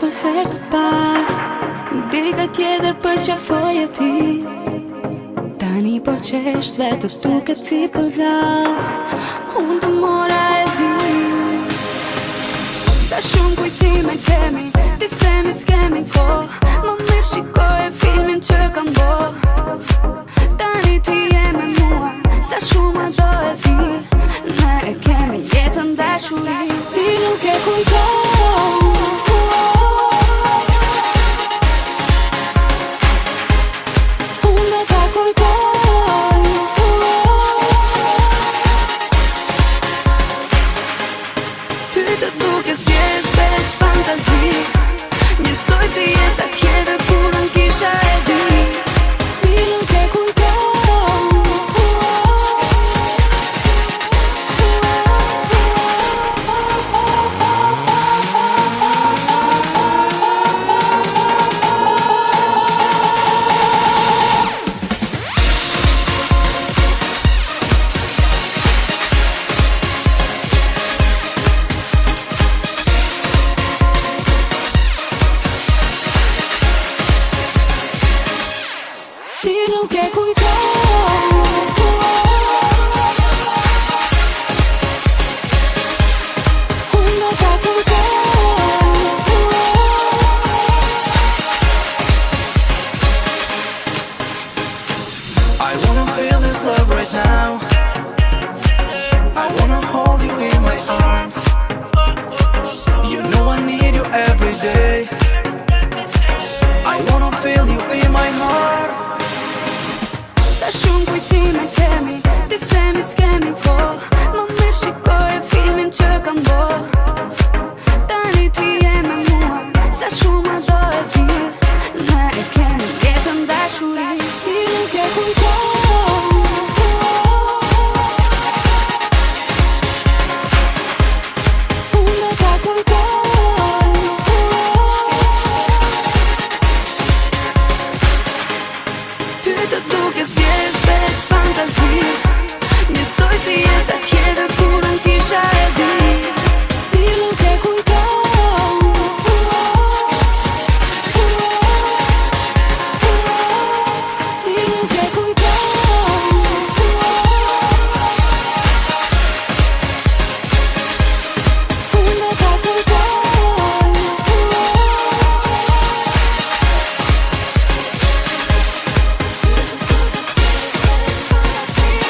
për herë të parë, dika tjetër për qafoj e ti. Tani po qesh dhe të duket si për radh, unë të mora e di. Sa shumë kujtime kemi, ti themi s'kemi kohë, më mirë shikoj e filmin që kam bo. Tani ty je me mua, sa shumë a do e di, ne e kemi jetën dashuri. Ti nuk e kujton, unë do ta kujtoj. Ty të duket thjesht veç fantazi, njësoj si jeta tjetër kur nuk kisha e di. Ti nuk e kujton, ti nuk e kujton, unë do ta kujtoj. I wanna feel this love right now. I wanna hold you in my arms. You know I need you every day. I wanna feel you in my heart. Sa shumë kujtime kemi, ti themi s'kemi kohë, më mirë shikoj e filmin që kam bo. Tani ty je me mua, sa shumë a do e di, ne e kemi jetën dashuri. Ti nuk e kujton, unë do ta kujtoj. Ty të duket thjesht veç fantazi, njësoj si jeta tjetër